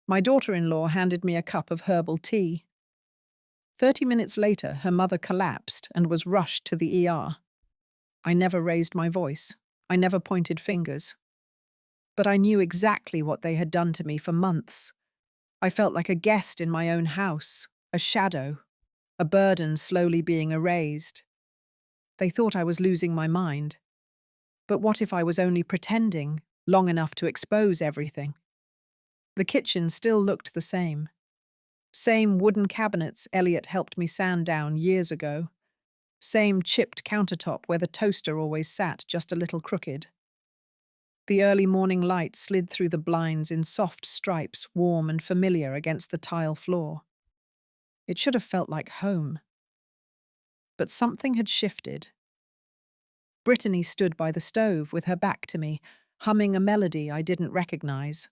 My daughter-in-law handed me a cup of herbal tea. 30 minutes later, her mother collapsed and was rushed to the ER. I never raised my voice. I never pointed fingers. But I knew exactly what they had done to me for months. I felt like a guest in my own house, a shadow, a burden slowly being erased. They thought I was losing my mind. But what if I was only pretending, long enough to expose everything? The kitchen still looked the same. Same wooden cabinets Elliot helped me sand down years ago. Same chipped countertop where the toaster always sat just a little crooked. The early morning light slid through the blinds in soft stripes, warm and familiar against the tile floor. It should have felt like home. But something had shifted. Brittany stood by the stove with her back to me, humming a melody I didn't recognize.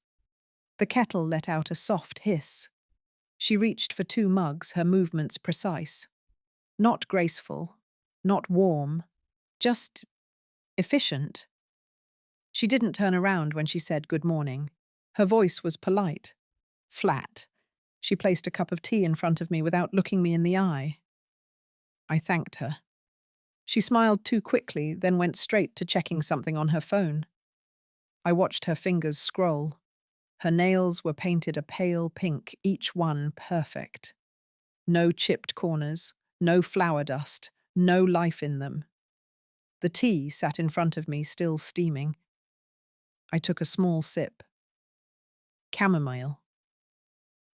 The kettle let out a soft hiss. She reached for 2 mugs, her movements precise. Not graceful, not warm, just efficient. She didn't turn around when she said good morning. Her voice was polite, flat. She placed a cup of tea in front of me without looking me in the eye. I thanked her. She smiled too quickly, then went straight to checking something on her phone. I watched her fingers scroll. Her nails were painted a pale pink, each one perfect. No chipped corners, no flour dust, no life in them. The tea sat in front of me, still steaming. I took a small sip. Chamomile.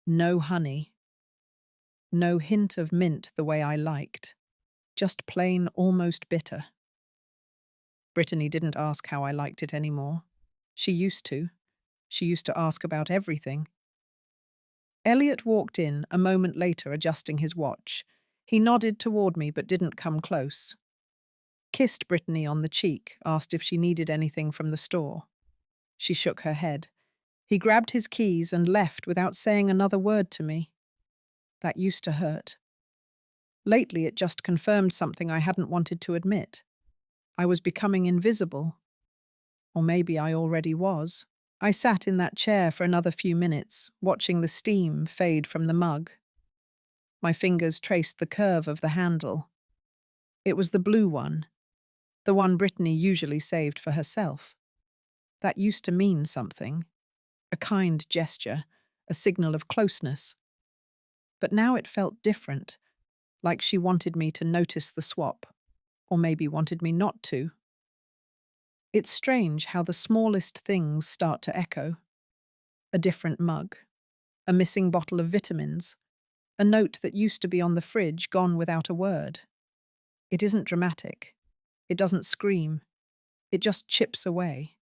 No honey. No hint of mint the way I liked. Just plain, almost bitter. Brittany didn't ask how I liked it anymore. She used to. She used to ask about everything. Elliot walked in a moment later, adjusting his watch. He nodded toward me but didn't come close. Kissed Brittany on the cheek, asked if she needed anything from the store. She shook her head. He grabbed his keys and left without saying another word to me. That used to hurt. Lately, it just confirmed something I hadn't wanted to admit. I was becoming invisible. Or maybe I already was. I sat in that chair for another few minutes, watching the steam fade from the mug. My fingers traced the curve of the handle. It was the blue one, the one Brittany usually saved for herself. That used to mean something, a kind gesture, a signal of closeness. But now it felt different, like she wanted me to notice the swap, or maybe wanted me not to. It's strange how the smallest things start to echo. A different mug, a missing bottle of vitamins, a note that used to be on the fridge gone without a word. It isn't dramatic. It doesn't scream. It just chips away.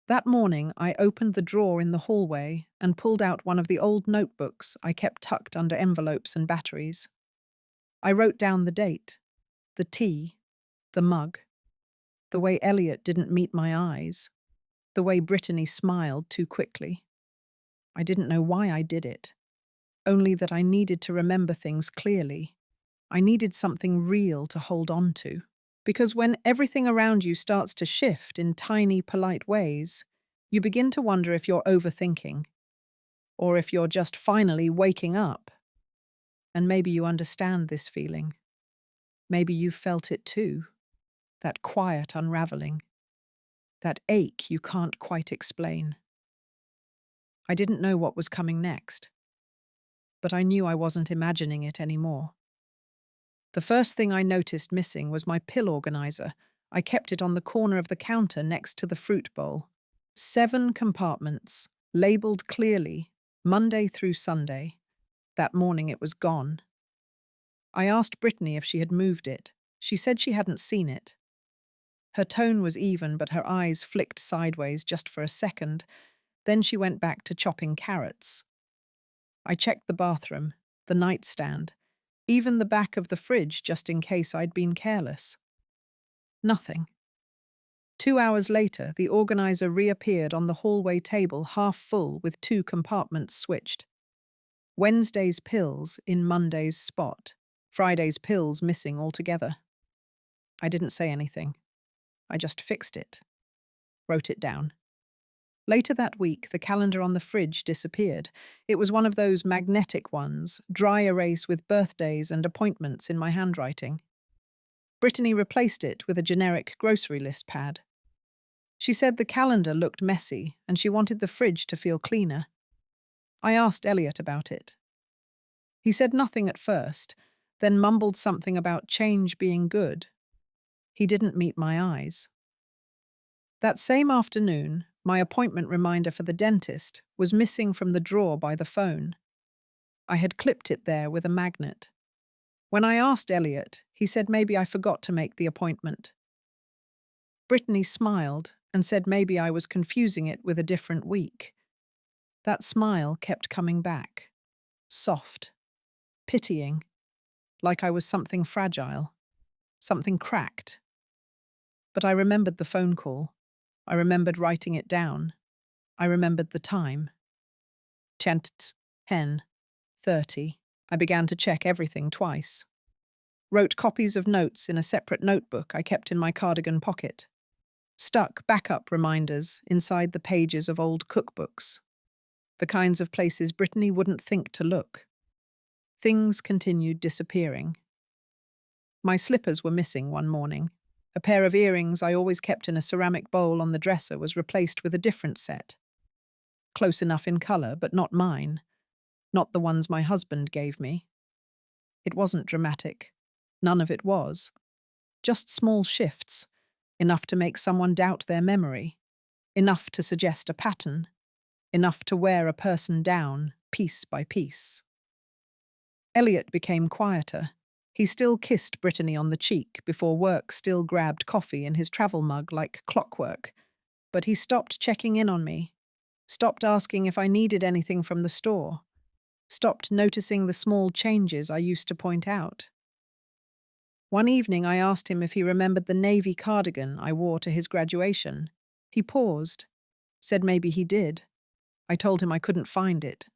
That morning, I opened the drawer in the hallway and pulled out one of the old notebooks I kept tucked under envelopes and batteries. I wrote down the date, the tea, the mug, the way Elliot didn't meet my eyes, the way Brittany smiled too quickly. I didn't know why I did it, only that I needed to remember things clearly. I needed something real to hold on to. Because when everything around you starts to shift in tiny, polite ways, you begin to wonder if you're overthinking, or if you're just finally waking up. And maybe you understand this feeling. Maybe you've felt it too. That quiet unraveling. That ache you can't quite explain. I didn't know what was coming next, but I knew I wasn't imagining it anymore. The first thing I noticed missing was my pill organizer. I kept it on the corner of the counter next to the fruit bowl. 7 compartments, labeled clearly, Monday through Sunday. That morning it was gone. I asked Brittany if she had moved it. She said she hadn't seen it. Her tone was even, but her eyes flicked sideways just for a second. Then she went back to chopping carrots. I checked the bathroom, the nightstand, even the back of the fridge just in case I'd been careless. Nothing. 2 hours later, the organizer reappeared on the hallway table, half full with 2 compartments switched. Wednesday's pills in Monday's spot. Friday's pills missing altogether. I didn't say anything. I just fixed it. Wrote it down. Later that week, the calendar on the fridge disappeared. It was one of those magnetic ones, dry erase with birthdays and appointments in my handwriting. Brittany replaced it with a generic grocery list pad. She said the calendar looked messy and she wanted the fridge to feel cleaner. I asked Elliot about it. He said nothing at first, then mumbled something about change being good. He didn't meet my eyes. That same afternoon, my appointment reminder for the dentist was missing from the drawer by the phone. I had clipped it there with a magnet. When I asked Elliot, he said maybe I forgot to make the appointment. Brittany smiled and said maybe I was confusing it with a different week. That smile kept coming back. Soft. Pitying. Like I was something fragile. Something cracked. But I remembered the phone call. I remembered writing it down. I remembered the time. 10:30. I began to check everything twice. Wrote copies of notes in a separate notebook I kept in my cardigan pocket. Stuck backup reminders inside the pages of old cookbooks. The kinds of places Brittany wouldn't think to look. Things continued disappearing. My slippers were missing one morning. A pair of earrings I always kept in a ceramic bowl on the dresser was replaced with a different set. Close enough in colour, but not mine. Not the ones my husband gave me. It wasn't dramatic. None of it was. Just small shifts, enough to make someone doubt their memory, enough to suggest a pattern, enough to wear a person down, piece by piece. Elliot became quieter. He still kissed Brittany on the cheek before work still grabbed coffee in his travel mug like clockwork. But he stopped checking in on me, stopped asking if I needed anything from the store, stopped noticing the small changes I used to point out. One evening I asked him if he remembered the navy cardigan I wore to his graduation. He paused, said maybe he did. I told him I couldn't find it.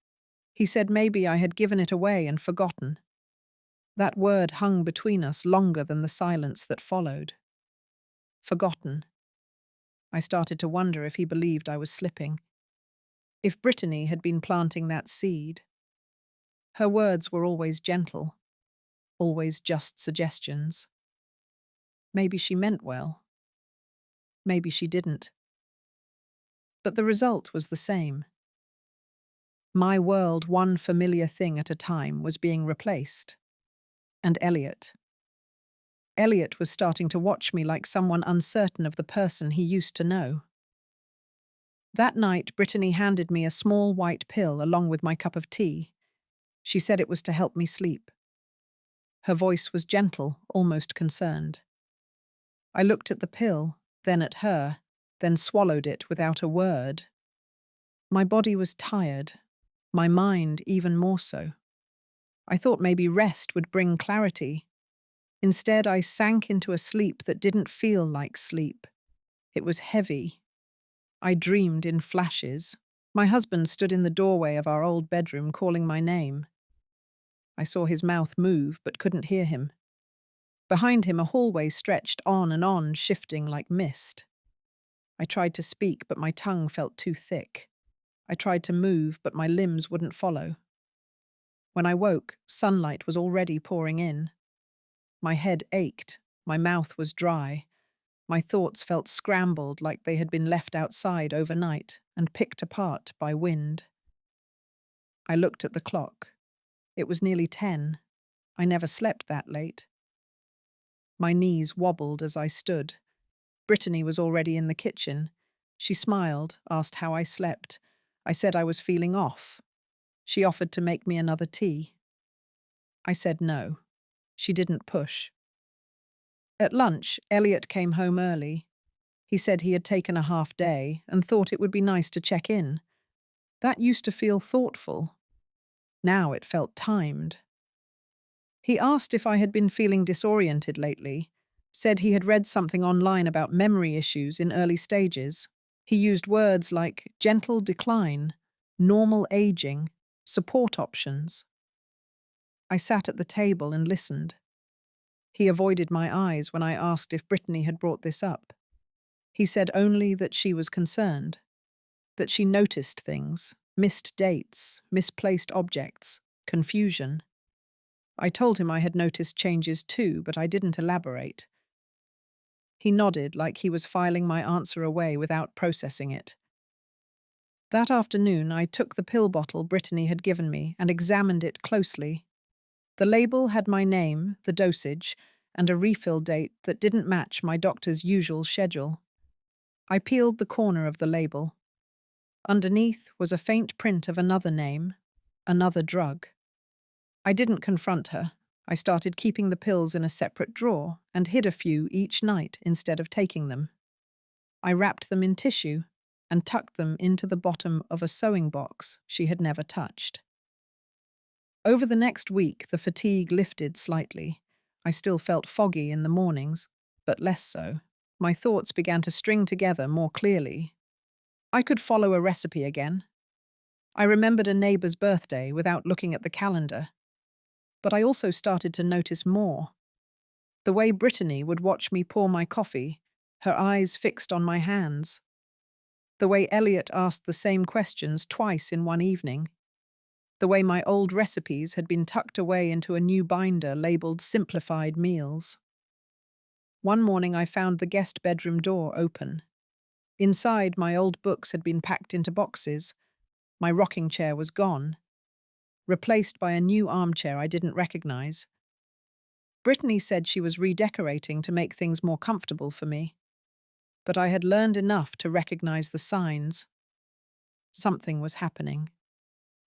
He said maybe I had given it away and forgotten. That word hung between us longer than the silence that followed. Forgotten. I started to wonder if he believed I was slipping. If Brittany had been planting that seed. Her words were always gentle, always just suggestions. Maybe she meant well. Maybe she didn't. But the result was the same. My world, one familiar thing at a time, was being replaced. And Elliot. Elliot was starting to watch me like someone uncertain of the person he used to know. That night, Brittany handed me a small white pill along with my cup of tea. She said it was to help me sleep. Her voice was gentle, almost concerned. I looked at the pill, then at her, then swallowed it without a word. My body was tired, my mind even more so. I thought maybe rest would bring clarity. Instead, I sank into a sleep that didn't feel like sleep. It was heavy. I dreamed in flashes. My husband stood in the doorway of our old bedroom calling my name. I saw his mouth move but couldn't hear him. Behind him, a hallway stretched on and on, shifting like mist. I tried to speak, but my tongue felt too thick. I tried to move, but my limbs wouldn't follow. When I woke, sunlight was already pouring in. My head ached, my mouth was dry. My thoughts felt scrambled like they had been left outside overnight and picked apart by wind. I looked at the clock. It was nearly 10. I never slept that late. My knees wobbled as I stood. Brittany was already in the kitchen. She smiled, asked how I slept. I said I was feeling off. She offered to make me another tea. I said no. She didn't push. At lunch, Elliot came home early. He said he had taken a half day and thought it would be nice to check in. That used to feel thoughtful. Now it felt timed. He asked if I had been feeling disoriented lately, said he had read something online about memory issues in early stages. He used words like gentle decline, normal aging, support options. I sat at the table and listened. He avoided my eyes when I asked if Brittany had brought this up. He said only that she was concerned. that she noticed things, missed dates, misplaced objects, confusion. I told him I had noticed changes too, but I didn't elaborate. He nodded like he was filing my answer away without processing it. That afternoon, I took the pill bottle Brittany had given me and examined it closely. The label had my name, the dosage, and a refill date that didn't match my doctor's usual schedule. I peeled the corner of the label. Underneath was a faint print of another name, another drug. I didn't confront her. I started keeping the pills in a separate drawer and hid a few each night instead of taking them. I wrapped them in tissue and tucked them into the bottom of a sewing box she had never touched. Over the next week, the fatigue lifted slightly. I still felt foggy in the mornings, but less so. My thoughts began to string together more clearly. I could follow a recipe again. I remembered a neighbor's birthday without looking at the calendar. But I also started to notice more. The way Brittany would watch me pour my coffee, her eyes fixed on my hands. The way Elliot asked the same questions twice in one evening. The way my old recipes had been tucked away into a new binder labeled Simplified Meals. One morning I found the guest bedroom door open. Inside, my old books had been packed into boxes. My rocking chair was gone, replaced by a new armchair I didn't recognize. Brittany said she was redecorating to make things more comfortable for me. But I had learned enough to recognize the signs. Something was happening.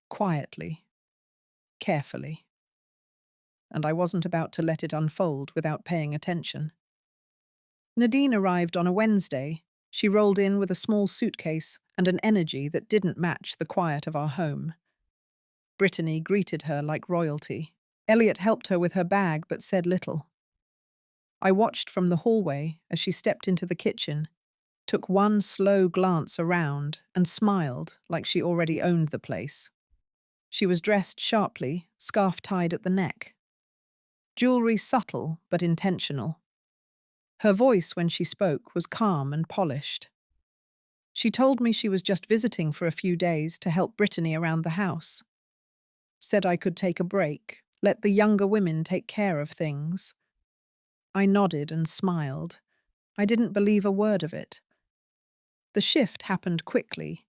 Quietly. Carefully. And I wasn't about to let it unfold without paying attention. Nadine arrived on a Wednesday. She rolled in with a small suitcase and an energy that didn't match the quiet of our home. Brittany greeted her like royalty. Elliot helped her with her bag but said little. I watched from the hallway as she stepped into the kitchen, took one slow glance around, and smiled like she already owned the place. She was dressed sharply, scarf tied at the neck. Jewelry subtle but intentional. Her voice when she spoke was calm and polished. She told me she was just visiting for a few days to help Brittany around the house. Said I could take a break, let the younger women take care of things. I nodded and smiled. I didn't believe a word of it. The shift happened quickly.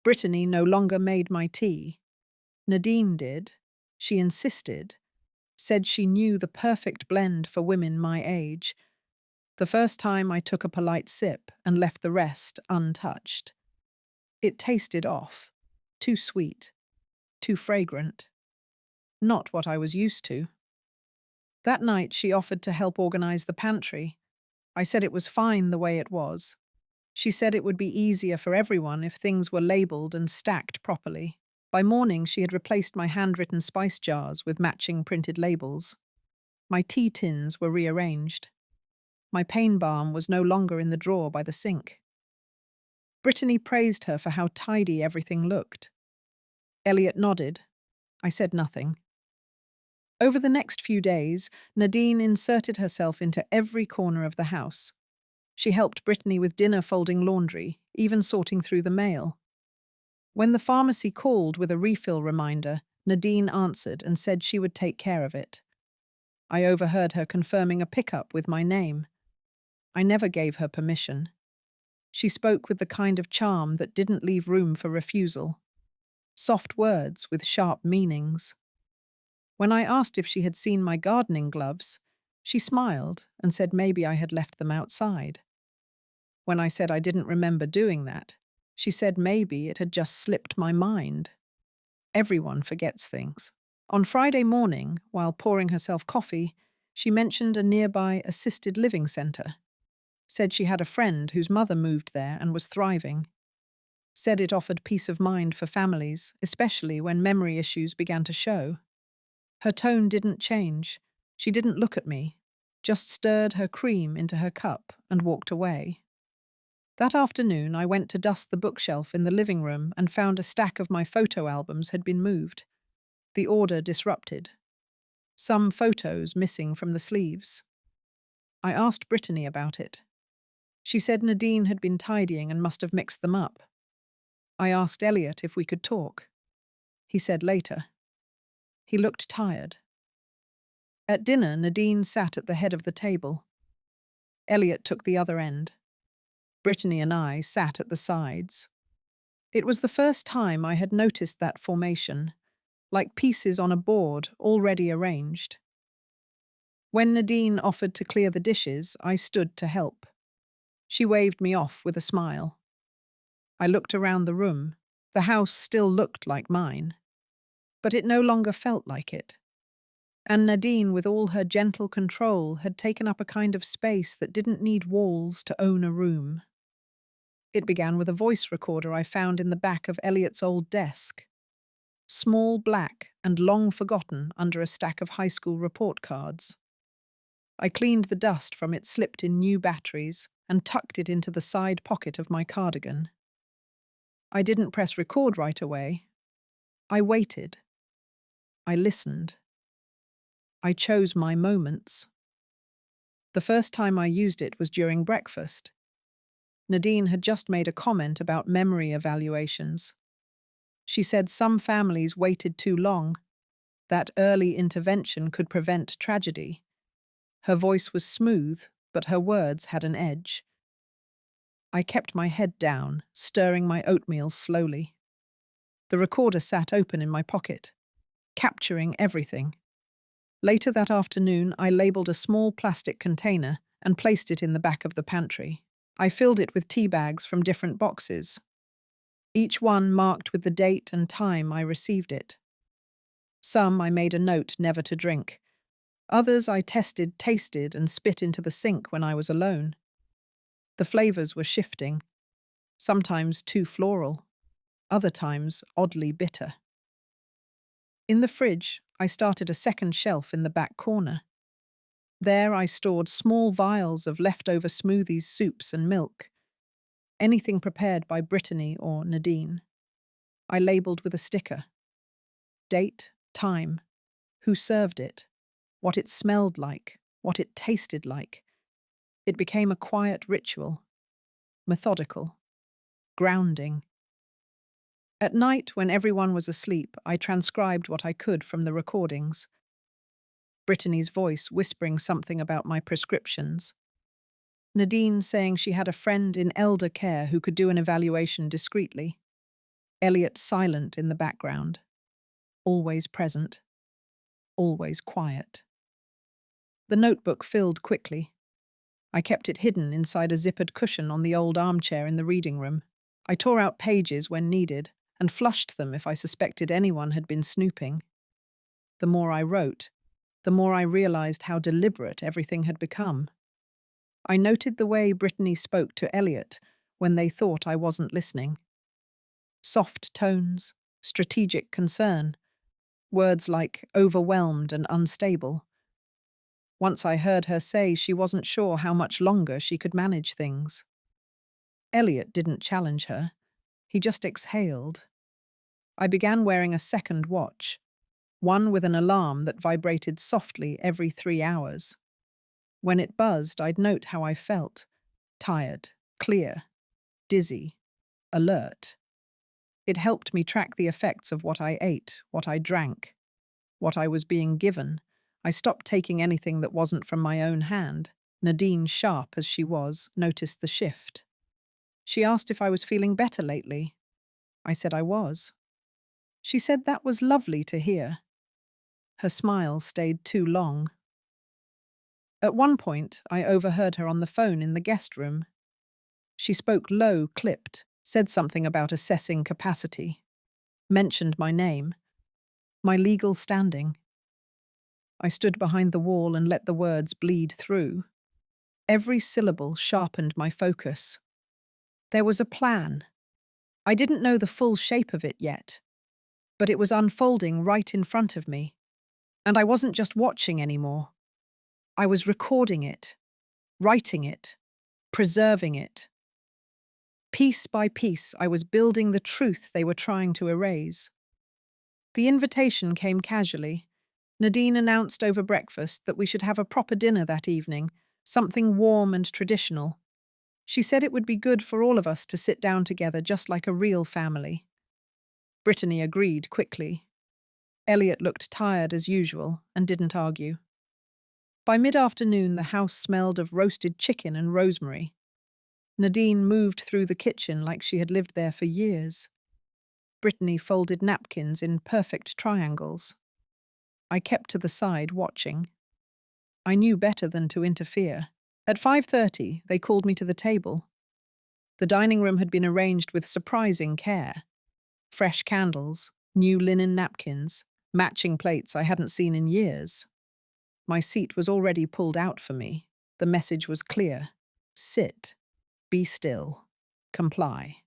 Brittany no longer made my tea. Nadine did. She insisted. Said she knew the perfect blend for women my age. The first time I took a polite sip and left the rest untouched. It tasted off. Too sweet. Too fragrant. Not what I was used to. That night she offered to help organize the pantry. I said it was fine the way it was. She said it would be easier for everyone if things were labeled and stacked properly. By morning, she had replaced my handwritten spice jars with matching printed labels. My tea tins were rearranged. My pain balm was no longer in the drawer by the sink. Brittany praised her for how tidy everything looked. Elliot nodded. I said nothing. Over the next few days, Nadine inserted herself into every corner of the house. She helped Brittany with dinner, folding laundry, even sorting through the mail. When the pharmacy called with a refill reminder, Nadine answered and said she would take care of it. I overheard her confirming a pickup with my name. I never gave her permission. She spoke with the kind of charm that didn't leave room for refusal. Soft words with sharp meanings. When I asked if she had seen my gardening gloves, she smiled and said maybe I had left them outside. When I said I didn't remember doing that, she said maybe it had just slipped my mind. Everyone forgets things. On Friday morning, while pouring herself coffee, she mentioned a nearby assisted living centre. Said she had a friend whose mother moved there and was thriving. Said it offered peace of mind for families, especially when memory issues began to show. Her tone didn't change. She didn't look at me, just stirred her cream into her cup and walked away. That afternoon, I went to dust the bookshelf in the living room and found a stack of my photo albums had been moved. The order disrupted. Some photos missing from the sleeves. I asked Brittany about it. She said Nadine had been tidying and must have mixed them up. I asked Elliot if we could talk. He said later. He looked tired. At dinner, Nadine sat at the head of the table. Elliot took the other end. Brittany and I sat at the sides. It was the first time I had noticed that formation, like pieces on a board already arranged. When Nadine offered to clear the dishes, I stood to help. She waved me off with a smile. I looked around the room. The house still looked like mine, but it no longer felt like it. And Nadine, with all her gentle control, had taken up a kind of space that didn't need walls to own a room. It began with a voice recorder I found in the back of Elliot's old desk. Small, black, and long forgotten under a stack of high school report cards. I cleaned the dust from it, slipped in new batteries, and tucked it into the side pocket of my cardigan. I didn't press record right away. I waited. I listened. I chose my moments. The first time I used it was during breakfast. Nadine had just made a comment about memory evaluations. She said some families waited too long, that early intervention could prevent tragedy. Her voice was smooth, but her words had an edge. I kept my head down, stirring my oatmeal slowly. The recorder sat open in my pocket, capturing everything. Later that afternoon, I labeled a small plastic container and placed it in the back of the pantry. I filled it with tea bags from different boxes, each one marked with the date and time I received it. Some I made a note never to drink. Others I tested, tasted, and spit into the sink when I was alone. The flavors were shifting, sometimes too floral, other times oddly bitter. In the fridge, I started a second shelf in the back corner. There I stored small vials of leftover smoothies, soups, and milk, anything prepared by Brittany or Nadine. I labeled with a sticker. Date, time, who served it, what it smelled like, what it tasted like. It became a quiet ritual, methodical, grounding. At night, when everyone was asleep, I transcribed what I could from the recordings. Brittany's voice whispering something about my prescriptions. Nadine saying she had a friend in elder care who could do an evaluation discreetly. Elliot silent in the background, always present, always quiet. The notebook filled quickly. I kept it hidden inside a zippered cushion on the old armchair in the reading room. I tore out pages when needed and flushed them if I suspected anyone had been snooping. The more I wrote, the more I realized how deliberate everything had become. I noted the way Brittany spoke to Elliot when they thought I wasn't listening. Soft tones, strategic concern, words like overwhelmed and unstable. Once I heard her say she wasn't sure how much longer she could manage things. Elliot didn't challenge her. He just exhaled. I began wearing a second watch, one with an alarm that vibrated softly every 3 hours. When it buzzed, I'd note how I felt: tired, clear, dizzy, alert. It helped me track the effects of what I ate, what I drank, what I was being given. I stopped taking anything that wasn't from my own hand. Nadine, sharp as she was, noticed the shift. She asked if I was feeling better lately. I said I was. She said that was lovely to hear. Her smile stayed too long. At one point, I overheard her on the phone in the guest room. She spoke low, clipped, said something about assessing capacity, mentioned my name, my legal standing. I stood behind the wall and let the words bleed through. Every syllable sharpened my focus. There was a plan. I didn't know the full shape of it yet, but it was unfolding right in front of me. And I wasn't just watching anymore. I was recording it, writing it, preserving it. Piece by piece, I was building the truth they were trying to erase. The invitation came casually. Nadine announced over breakfast that we should have a proper dinner that evening, something warm and traditional. She said it would be good for all of us to sit down together just like a real family. Brittany agreed quickly. Elliot looked tired as usual and didn't argue. By mid-afternoon, the house smelled of roasted chicken and rosemary. Nadine moved through the kitchen like she had lived there for years. Brittany folded napkins in perfect triangles. I kept to the side, watching. I knew better than to interfere. At 5:30, they called me to the table. The dining room had been arranged with surprising care. Fresh candles, new linen napkins, matching plates I hadn't seen in years. My seat was already pulled out for me. The message was clear. Sit. Be still. Comply.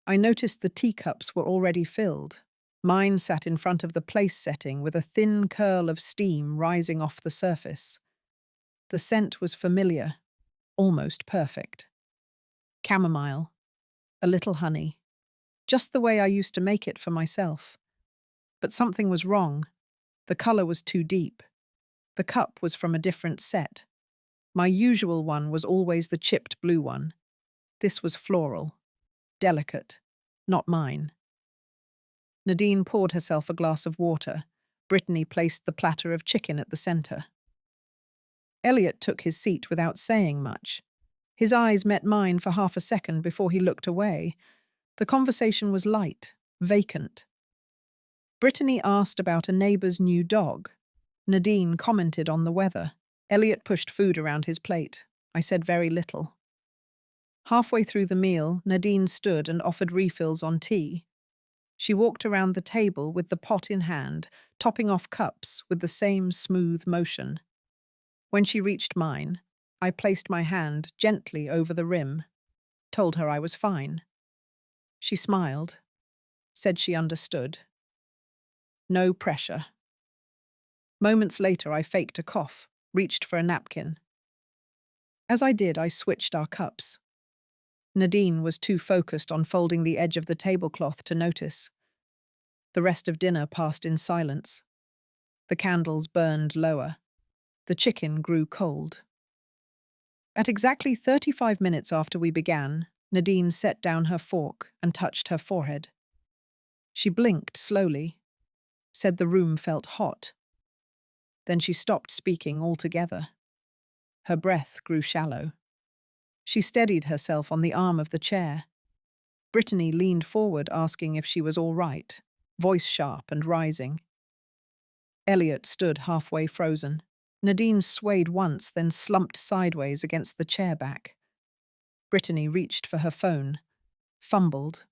I noticed the teacups were already filled. Mine sat in front of the place setting with a thin curl of steam rising off the surface. The scent was familiar, almost perfect. Chamomile, a little honey, just the way I used to make it for myself. But something was wrong. The color was too deep. The cup was from a different set. My usual one was always the chipped blue one. This was floral, delicate, not mine. Nadine poured herself a glass of water. Brittany placed the platter of chicken at the center. Elliot took his seat without saying much. His eyes met mine for half a second before he looked away. The conversation was light, vacant. Brittany asked about a neighbor's new dog. Nadine commented on the weather. Elliot pushed food around his plate. I said very little. Halfway through the meal, Nadine stood and offered refills on tea. She walked around the table with the pot in hand, topping off cups with the same smooth motion. When she reached mine, I placed my hand gently over the rim, told her I was fine. She smiled, said she understood. No pressure. Moments later, I faked a cough, reached for a napkin. As I did, I switched our cups. Nadine was too focused on folding the edge of the tablecloth to notice. The rest of dinner passed in silence. The candles burned lower. The chicken grew cold. At exactly 35 minutes after we began, Nadine set down her fork and touched her forehead. She blinked slowly, said the room felt hot. Then she stopped speaking altogether. Her breath grew shallow. She steadied herself on the arm of the chair. Brittany leaned forward, asking if she was all right, voice sharp and rising. Elliot stood halfway frozen. Nadine swayed once, then slumped sideways against the chair back. Brittany reached for her phone, fumbled,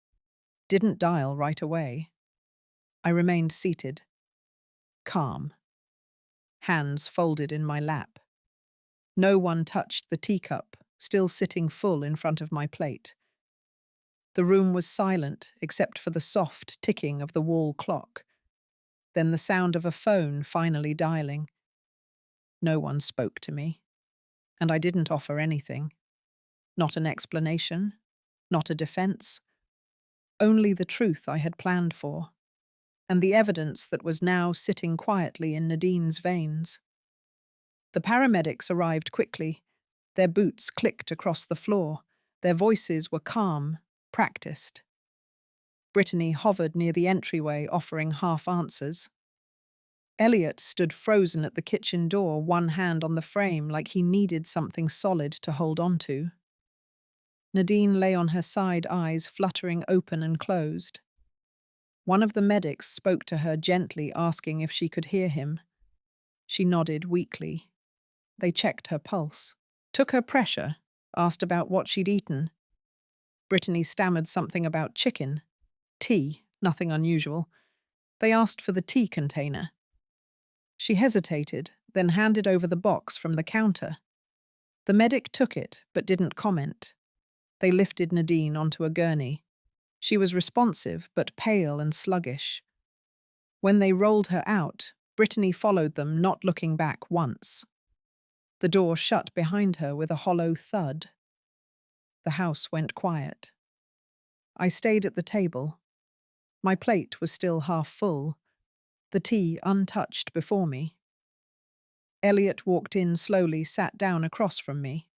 didn't dial right away. I remained seated, calm, hands folded in my lap. No one touched the teacup, still sitting full in front of my plate. The room was silent except for the soft ticking of the wall clock, then the sound of a phone finally dialing. No one spoke to me, and I didn't offer anything. Not an explanation, not a defense. Only the truth I had planned for, and the evidence that was now sitting quietly in Nadine's veins. The paramedics arrived quickly. Their boots clicked across the floor. Their voices were calm, practiced. Brittany hovered near the entryway, offering half answers. Elliot stood frozen at the kitchen door, one hand on the frame like he needed something solid to hold on to. Nadine lay on her side, eyes fluttering open and closed. One of the medics spoke to her gently, asking if she could hear him. She nodded weakly. They checked her pulse, took her pressure, asked about what she'd eaten. Brittany stammered something about chicken. Tea, nothing unusual. They asked for the tea container. She hesitated, then handed over the box from the counter. The medic took it, but didn't comment. They lifted Nadine onto a gurney. She was responsive, but pale and sluggish. When they rolled her out, Brittany followed them, not looking back once. The door shut behind her with a hollow thud. The house went quiet. I stayed at the table. My plate was still half full, the tea untouched before me. Elliot walked in slowly, sat down across from me.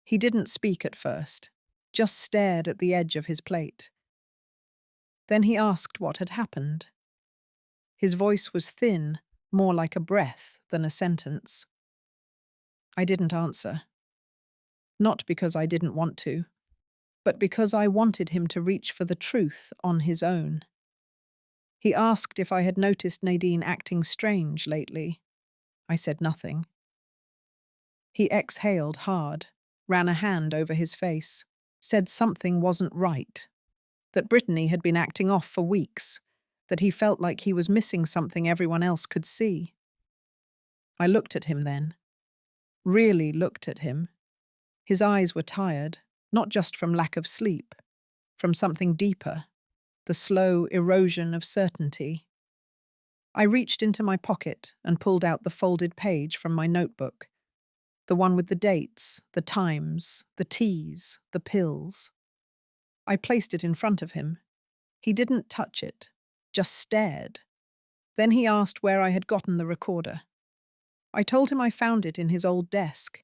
He didn't speak at first, just stared at the edge of his plate. Then he asked what had happened. His voice was thin, more like a breath than a sentence. I didn't answer. Not because I didn't want to, but because I wanted him to reach for the truth on his own. He asked if I had noticed Nadine acting strange lately. I said nothing. He exhaled hard, ran a hand over his face, said something wasn't right, that Brittany had been acting off for weeks, that he felt like he was missing something everyone else could see. I looked at him then. Really looked at him. His eyes were tired, not just from lack of sleep, from something deeper, the slow erosion of certainty. I reached into my pocket and pulled out the folded page from my notebook, the one with the dates, the times, the teas, the pills. I placed it in front of him. He didn't touch it, just stared. Then he asked where I had gotten the recorder. I told him I found it in his old desk,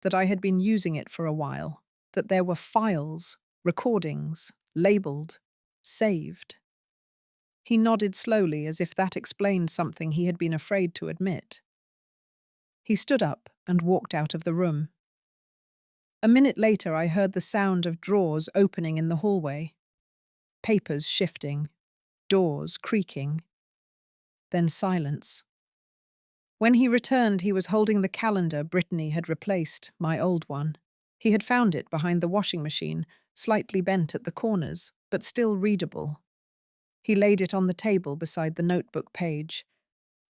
that I had been using it for a while, that there were files, recordings, labeled, saved. He nodded slowly as if that explained something he had been afraid to admit. He stood up and walked out of the room. A minute later, I heard the sound of drawers opening in the hallway, papers shifting, doors creaking. Then silence. When he returned, he was holding the calendar Brittany had replaced, my old one. He had found it behind the washing machine, slightly bent at the corners, but still readable. He laid it on the table beside the notebook page.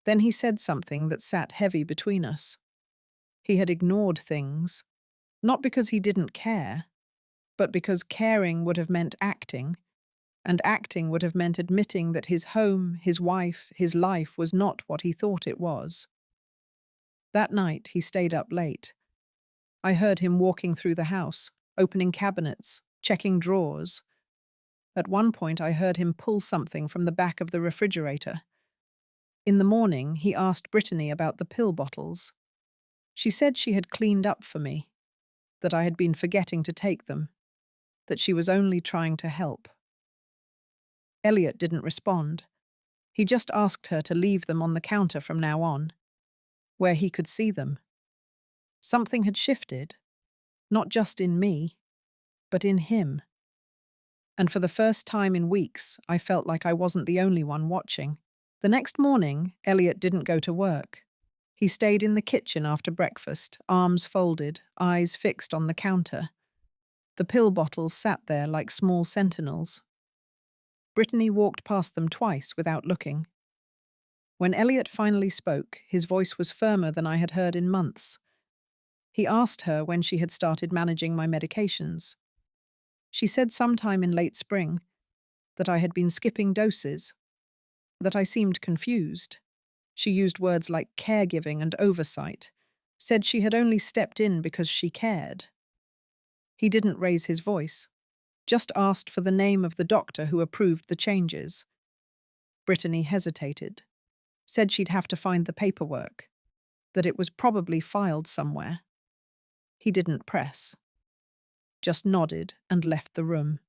Then he said something that sat heavy between us. He had ignored things, not because he didn't care, but because caring would have meant acting, and acting would have meant admitting that his home, his wife, his life was not what he thought it was. That night, he stayed up late. I heard him walking through the house, opening cabinets, checking drawers. At one point, I heard him pull something from the back of the refrigerator. In the morning, he asked Brittany about the pill bottles. She said she had cleaned up for me, that I had been forgetting to take them, that she was only trying to help. Elliot didn't respond. He just asked her to leave them on the counter from now on, where he could see them. Something had shifted, not just in me, but in him. And for the first time in weeks, I felt like I wasn't the only one watching. The next morning, Elliot didn't go to work. He stayed in the kitchen after breakfast, arms folded, eyes fixed on the counter. The pill bottles sat there like small sentinels. Brittany walked past them twice without looking. When Elliot finally spoke, his voice was firmer than I had heard in months. He asked her when she had started managing my medications. She said sometime in late spring, that I had been skipping doses, that I seemed confused. She used words like caregiving and oversight, said she had only stepped in because she cared. He didn't raise his voice, just asked for the name of the doctor who approved the changes. Brittany hesitated, said she'd have to find the paperwork, that it was probably filed somewhere. He didn't press, just nodded and left the room.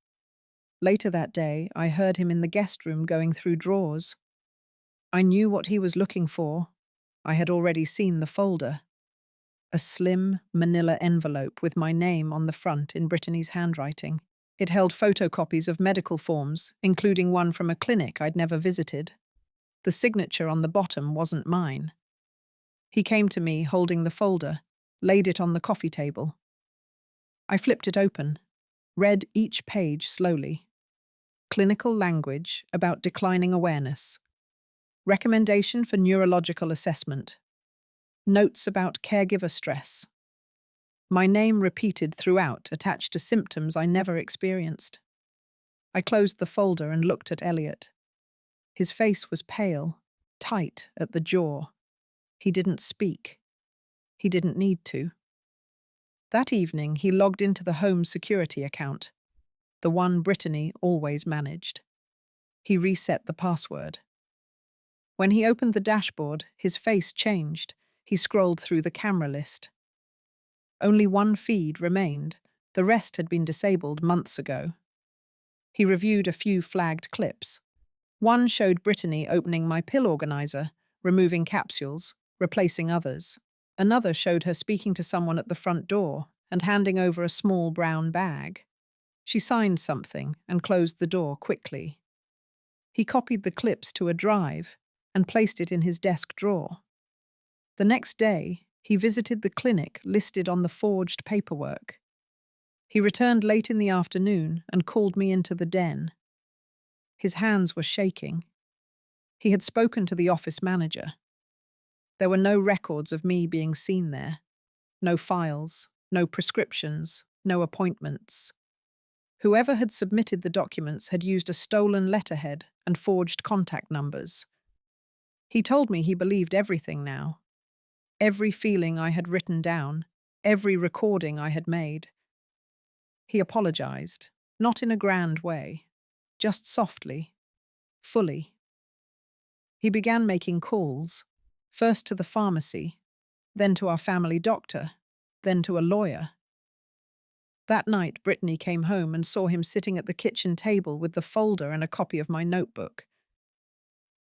Later that day, I heard him in the guest room going through drawers. I knew what he was looking for. I had already seen the folder. A slim, manila envelope with my name on the front in Brittany's handwriting. It held photocopies of medical forms, including one from a clinic I'd never visited. The signature on the bottom wasn't mine. He came to me holding the folder, laid it on the coffee table. I flipped it open, read each page slowly. Clinical language about declining awareness. Recommendation for neurological assessment. Notes about caregiver stress. My name repeated throughout, attached to symptoms I never experienced. I closed the folder and looked at Elliot. His face was pale, tight at the jaw. He didn't speak. He didn't need to. That evening, he logged into the home security account, the one Brittany always managed. He reset the password. When he opened the dashboard, his face changed. He scrolled through the camera list. Only one feed remained. The rest had been disabled months ago. He reviewed a few flagged clips. One showed Brittany opening my pill organizer, removing capsules, replacing others. Another showed her speaking to someone at the front door and handing over a small brown bag. She signed something and closed the door quickly. He copied the clips to a drive and placed it in his desk drawer. The next day, he visited the clinic listed on the forged paperwork. He returned late in the afternoon and called me into the den. His hands were shaking. He had spoken to the office manager. There were no records of me being seen there. No files, no prescriptions, no appointments. Whoever had submitted the documents had used a stolen letterhead and forged contact numbers. He told me he believed everything now. Every feeling I had written down, every recording I had made. He apologized, not in a grand way, just softly, fully. He began making calls, first to the pharmacy, then to our family doctor, then to a lawyer. That night, Brittany came home and saw him sitting at the kitchen table with the folder and a copy of my notebook.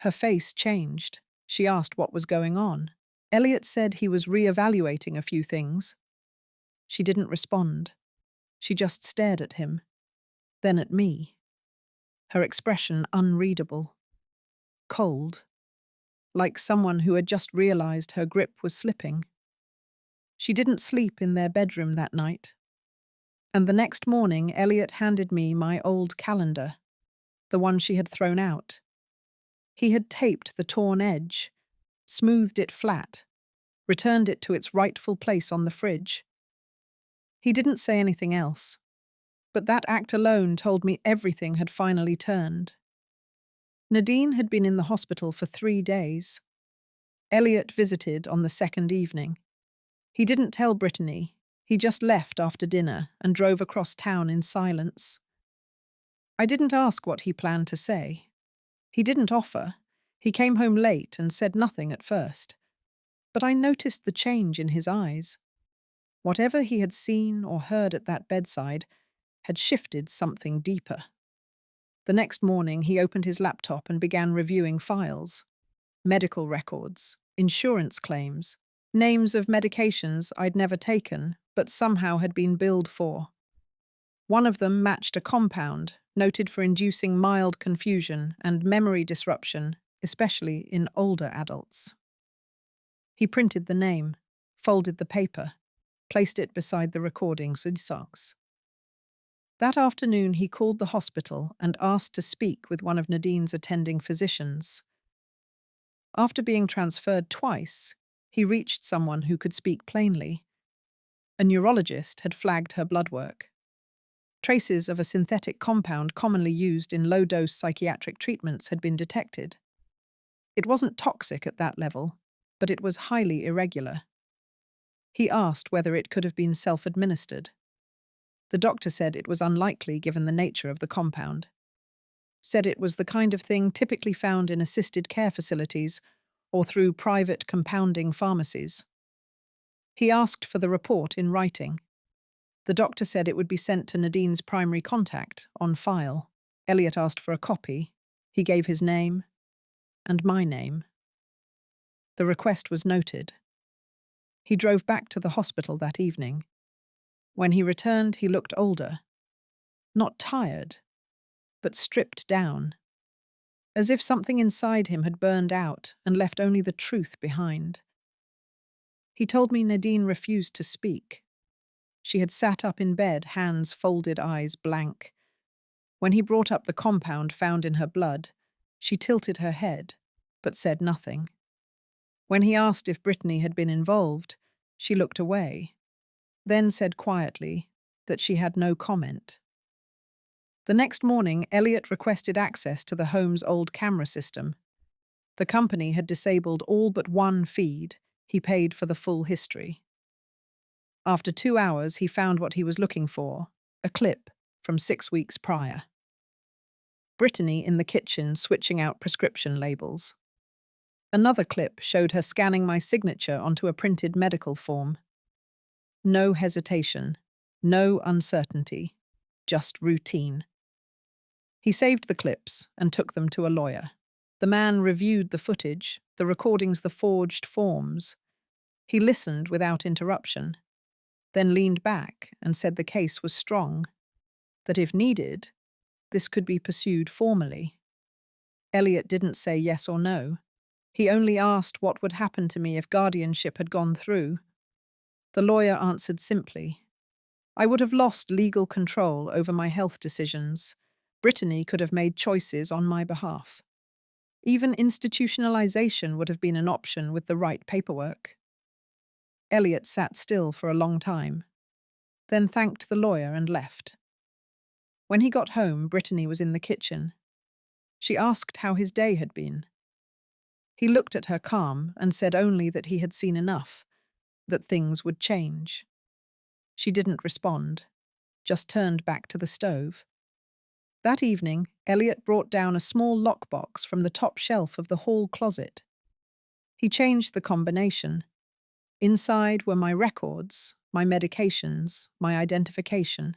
Her face changed. She asked what was going on. Elliot said he was re-evaluating a few things. She didn't respond. She just stared at him, then at me. Her expression unreadable. Cold. Like someone who had just realized her grip was slipping. She didn't sleep in their bedroom that night. And the next morning, Elliot handed me my old calendar, the one she had thrown out. He had taped the torn edge, smoothed it flat, returned it to its rightful place on the fridge. He didn't say anything else, but that act alone told me everything had finally turned. Nadine had been in the hospital for 3 days. Elliot visited on the second evening. He didn't tell Brittany. He just left after dinner and drove across town in silence. I didn't ask what he planned to say. He didn't offer. He came home late and said nothing at first. But I noticed the change in his eyes. Whatever he had seen or heard at that bedside had shifted something deeper. The next morning, he opened his laptop and began reviewing files. Medical records, insurance claims, names of medications I'd never taken, but somehow had been billed for. One of them matched a compound, noted for inducing mild confusion and memory disruption, especially in older adults. He printed the name, folded the paper, placed it beside the recording socks. That afternoon, he called the hospital and asked to speak with one of Nadine's attending physicians. After being transferred twice, he reached someone who could speak plainly. A neurologist had flagged her blood work. Traces of a synthetic compound commonly used in low-dose psychiatric treatments had been detected. It wasn't toxic at that level, but it was highly irregular. He asked whether it could have been self-administered. The doctor said it was unlikely given the nature of the compound. Said it was the kind of thing typically found in assisted care facilities or through private compounding pharmacies. He asked for the report in writing. The doctor said it would be sent to Nadine's primary contact, on file. Elliot asked for a copy. He gave his name and my name. The request was noted. He drove back to the hospital that evening. When he returned, he looked older. Not tired, but stripped down. As if something inside him had burned out and left only the truth behind. He told me Nadine refused to speak. She had sat up in bed, hands folded, eyes blank. When he brought up the compound found in her blood, she tilted her head, but said nothing. When he asked if Brittany had been involved, she looked away, then said quietly that she had no comment. The next morning, Elliot requested access to the home's old camera system. The company had disabled all but one feed. He paid for the full history. After 2 hours, he found what he was looking for, a clip from 6 weeks prior. Brittany in the kitchen switching out prescription labels. Another clip showed her scanning my signature onto a printed medical form. No hesitation, no uncertainty, just routine. He saved the clips and took them to a lawyer. The man reviewed the footage, the recordings, the forged forms. He listened without interruption, then leaned back and said the case was strong, that if needed, this could be pursued formally. Elliot didn't say yes or no. He only asked what would happen to me if guardianship had gone through. The lawyer answered simply, I would have lost legal control over my health decisions. Brittany could have made choices on my behalf. Even institutionalization would have been an option with the right paperwork. Elliot sat still for a long time, then thanked the lawyer and left. When he got home, Brittany was in the kitchen. She asked how his day had been. He looked at her calm and said only that he had seen enough, that things would change. She didn't respond, just turned back to the stove. That evening, Elliot brought down a small lockbox from the top shelf of the hall closet. He changed the combination. Inside were my records, my medications, my identification.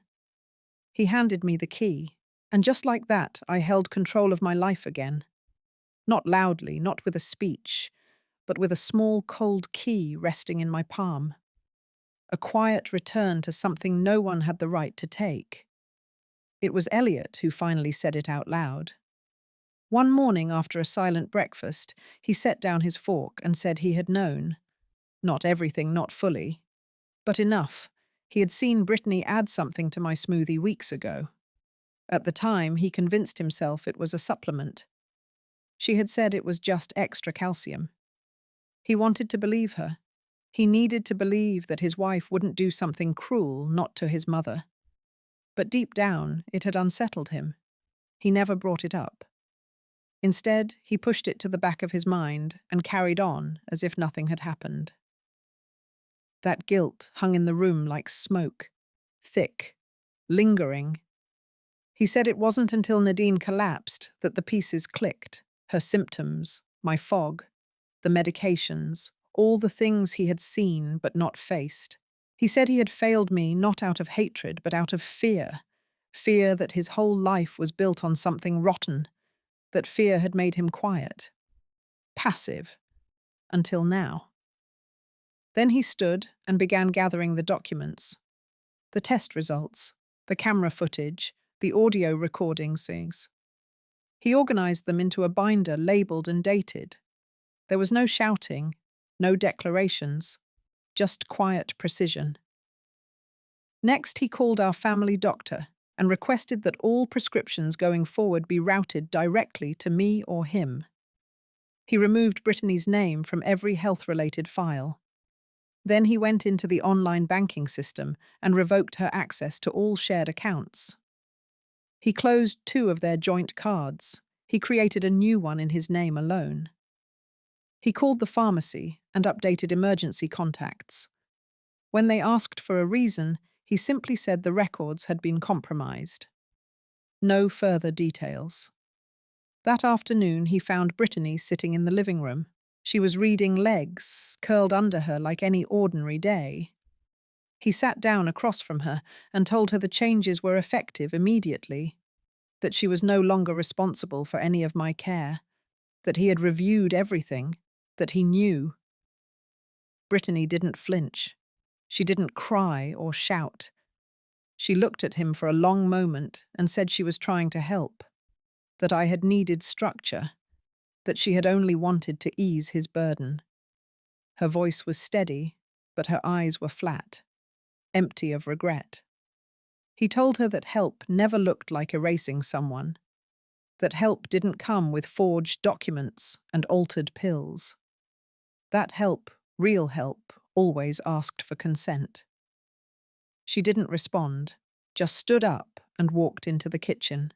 He handed me the key, and just like that, I held control of my life again. Not loudly, not with a speech, but with a small cold key resting in my palm. A quiet return to something no one had the right to take. It was Elliot who finally said it out loud. One morning after a silent breakfast, he set down his fork and said he had known. Not everything, not fully, but enough. He had seen Brittany add something to my smoothie weeks ago. At the time, he convinced himself it was a supplement. She had said it was just extra calcium. He wanted to believe her. He needed to believe that his wife wouldn't do something cruel, not to his mother. But deep down, it had unsettled him. He never brought it up. Instead, he pushed it to the back of his mind and carried on as if nothing had happened. That guilt hung in the room like smoke, thick, lingering. He said it wasn't until Nadine collapsed that the pieces clicked, her symptoms, my fog, the medications, all the things he had seen but not faced. He said he had failed me not out of hatred but out of fear, fear that his whole life was built on something rotten, that fear had made him quiet, passive, until now. Then he stood and began gathering the documents, the test results, the camera footage, the audio recordings. He organized them into a binder labeled and dated. There was no shouting, no declarations, just quiet precision. Next, he called our family doctor and requested that all prescriptions going forward be routed directly to me or him. He removed Brittany's name from every health-related file. Then he went into the online banking system and revoked her access to all shared accounts. He closed 2 of their joint cards. He created a new one in his name alone. He called the pharmacy and updated emergency contacts. When they asked for a reason, he simply said the records had been compromised. No further details. That afternoon, he found Brittany sitting in the living room. She was reading, legs curled under her like any ordinary day. He sat down across from her and told her the changes were effective immediately, that she was no longer responsible for any of my care, that he had reviewed everything, that he knew. Brittany didn't flinch. She didn't cry or shout. She looked at him for a long moment and said she was trying to help, that I had needed structure, that she had only wanted to ease his burden. Her voice was steady, but her eyes were flat, empty of regret. He told her that help never looked like erasing someone, that help didn't come with forged documents and altered pills. That help, real help, always asked for consent. She didn't respond, just stood up and walked into the kitchen.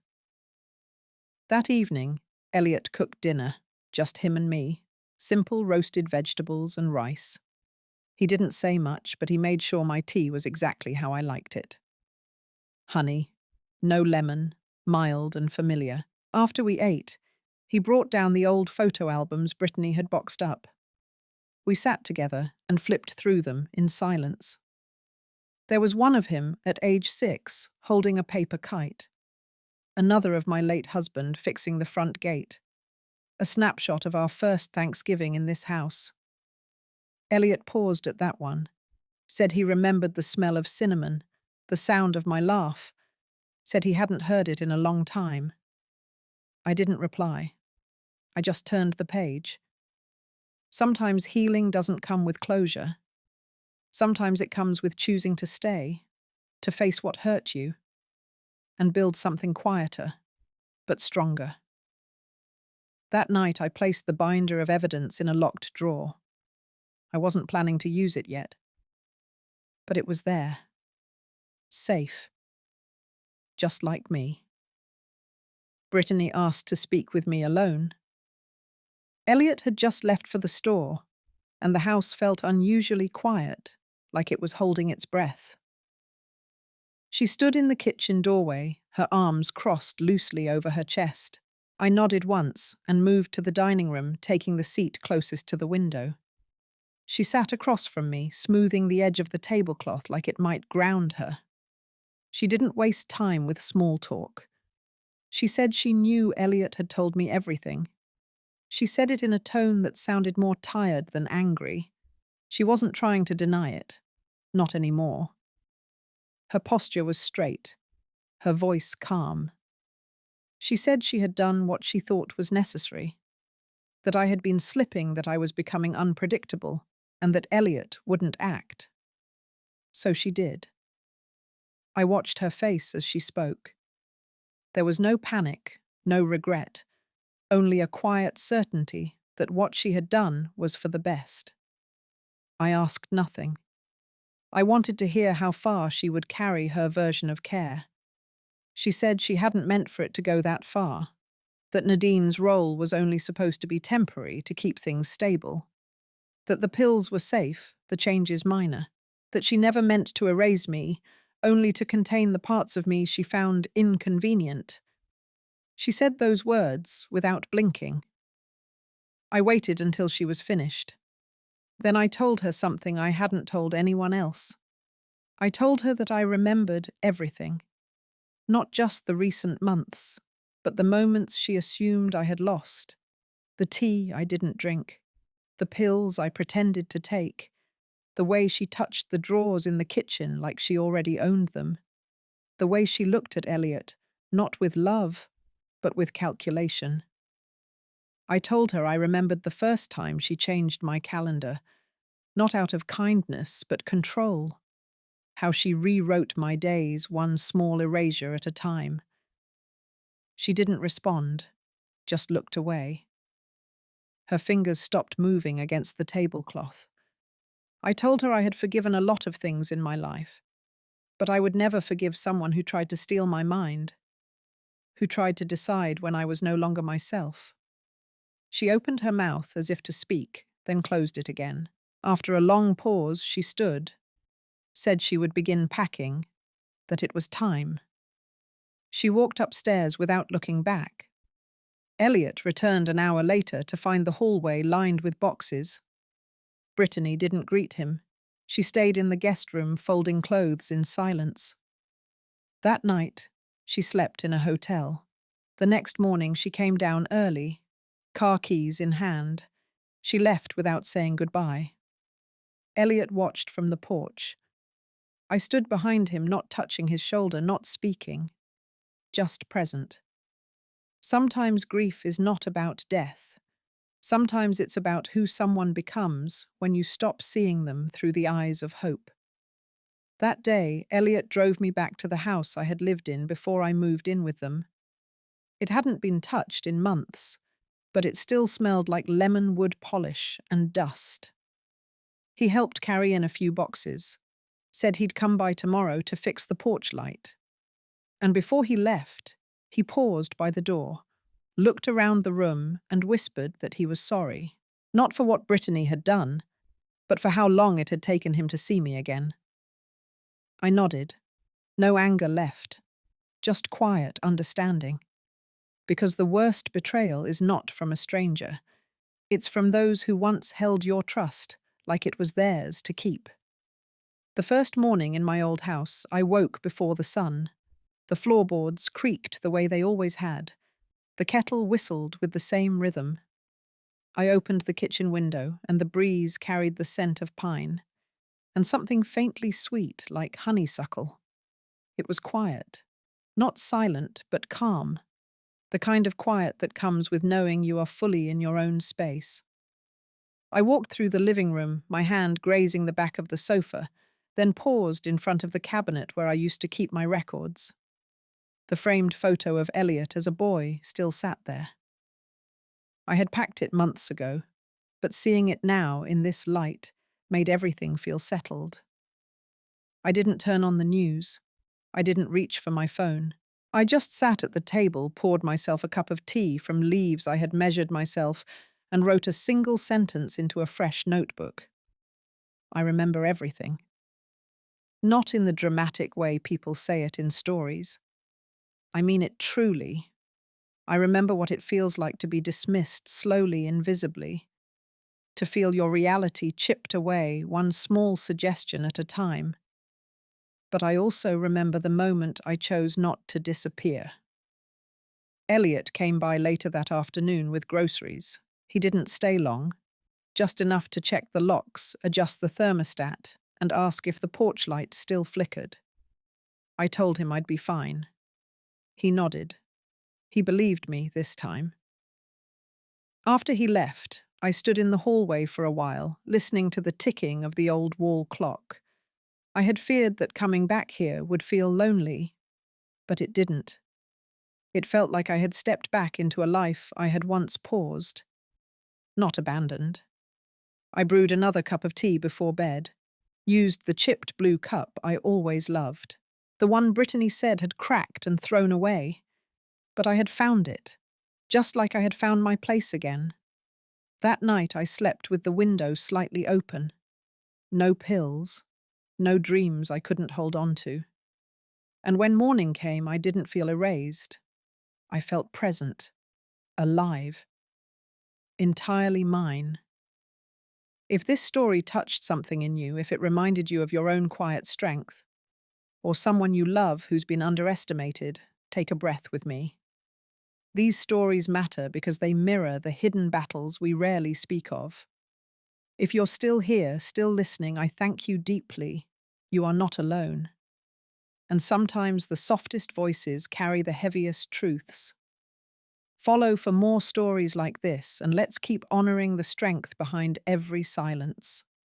That evening, Elliot cooked dinner, just him and me, simple roasted vegetables and rice. He didn't say much, but he made sure my tea was exactly how I liked it. Honey, no lemon, mild and familiar. After we ate, he brought down the old photo albums Brittany had boxed up. We sat together and flipped through them in silence. There was one of him at age 6, holding a paper kite. Another of my late husband fixing the front gate. A snapshot of our first Thanksgiving in this house. Elliot paused at that one, said he remembered the smell of cinnamon, the sound of my laugh, said he hadn't heard it in a long time. I didn't reply. I just turned the page. Sometimes healing doesn't come with closure. Sometimes it comes with choosing to stay, to face what hurt you, and build something quieter, but stronger. That night I placed the binder of evidence in a locked drawer. I wasn't planning to use it yet. But it was there. Safe. Just like me. Brittany asked to speak with me alone. Elliot had just left for the store, and the house felt unusually quiet, like it was holding its breath. She stood in the kitchen doorway, her arms crossed loosely over her chest. I nodded once and moved to the dining room, taking the seat closest to the window. She sat across from me, smoothing the edge of the tablecloth like it might ground her. She didn't waste time with small talk. She said she knew Elliot had told me everything. She said it in a tone that sounded more tired than angry. She wasn't trying to deny it. Not anymore. Her posture was straight, her voice calm. She said she had done what she thought was necessary, that I had been slipping, that I was becoming unpredictable, and that Elliot wouldn't act. So she did. I watched her face as she spoke. There was no panic, no regret, only a quiet certainty that what she had done was for the best. I asked nothing. I wanted to hear how far she would carry her version of care. She said she hadn't meant for it to go that far, that Nadine's role was only supposed to be temporary to keep things stable, that the pills were safe, the changes minor, that she never meant to erase me, only to contain the parts of me she found inconvenient. She said those words without blinking. I waited until she was finished. Then I told her something I hadn't told anyone else. I told her that I remembered everything, not just the recent months, but the moments she assumed I had lost, the tea I didn't drink, the pills I pretended to take, the way she touched the drawers in the kitchen like she already owned them, the way she looked at Elliot, not with love, but with calculation. I told her I remembered the first time she changed my calendar, not out of kindness, but control, how she rewrote my days one small erasure at a time. She didn't respond, just looked away. Her fingers stopped moving against the tablecloth. I told her I had forgiven a lot of things in my life, but I would never forgive someone who tried to steal my mind, who tried to decide when I was no longer myself. She opened her mouth as if to speak, then closed it again. After a long pause, she stood, said she would begin packing, that it was time. She walked upstairs without looking back. Elliot returned an hour later to find the hallway lined with boxes. Brittany didn't greet him. She stayed in the guest room folding clothes in silence. That night, she slept in a hotel. The next morning she came down early, car keys in hand. She left without saying goodbye. Elliot watched from the porch. I stood behind him, not touching his shoulder, not speaking, just present. Sometimes grief is not about death. Sometimes it's about who someone becomes when you stop seeing them through the eyes of hope. That day, Elliot drove me back to the house I had lived in before I moved in with them. It hadn't been touched in months, but it still smelled like lemon wood polish and dust. He helped carry in a few boxes, said he'd come by tomorrow to fix the porch light. And before he left, he paused by the door, looked around the room and whispered that he was sorry, not for what Brittany had done, but for how long it had taken him to see me again. I nodded. No anger left, just quiet understanding. Because the worst betrayal is not from a stranger. It's from those who once held your trust like it was theirs to keep. The first morning in my old house, I woke before the sun. The floorboards creaked the way they always had. The kettle whistled with the same rhythm. I opened the kitchen window, and the breeze carried the scent of pine, and something faintly sweet like honeysuckle. It was quiet. Not silent, but calm. The kind of quiet that comes with knowing you are fully in your own space. I walked through the living room, my hand grazing the back of the sofa, then paused in front of the cabinet where I used to keep my records. The framed photo of Elliot as a boy still sat there. I had packed it months ago, but seeing it now in this light made everything feel settled. I didn't turn on the news. I didn't reach for my phone. I just sat at the table, poured myself a cup of tea from leaves I had measured myself, and wrote a single sentence into a fresh notebook. I remember everything. Not in the dramatic way people say it in stories. I mean it truly. I remember what it feels like to be dismissed slowly, invisibly, to feel your reality chipped away, one small suggestion at a time. But I also remember the moment I chose not to disappear. Elliot came by later that afternoon with groceries. He didn't stay long, just enough to check the locks, adjust the thermostat, and ask if the porch light still flickered. I told him I'd be fine. He nodded. He believed me this time. After he left, I stood in the hallway for a while, listening to the ticking of the old wall clock. I had feared that coming back here would feel lonely, but it didn't. It felt like I had stepped back into a life I had once paused, not abandoned. I brewed another cup of tea before bed, used the chipped blue cup I always loved, the one Brittany said had cracked and thrown away. But I had found it, just like I had found my place again. That night I slept with the window slightly open. No pills, no dreams I couldn't hold on to. And when morning came, I didn't feel erased. I felt present, alive, entirely mine. If this story touched something in you, if it reminded you of your own quiet strength, or someone you love who's been underestimated, take a breath with me. These stories matter because they mirror the hidden battles we rarely speak of. If you're still here, still listening, I thank you deeply. You are not alone. And sometimes the softest voices carry the heaviest truths. Follow for more stories like this, and let's keep honoring the strength behind every silence.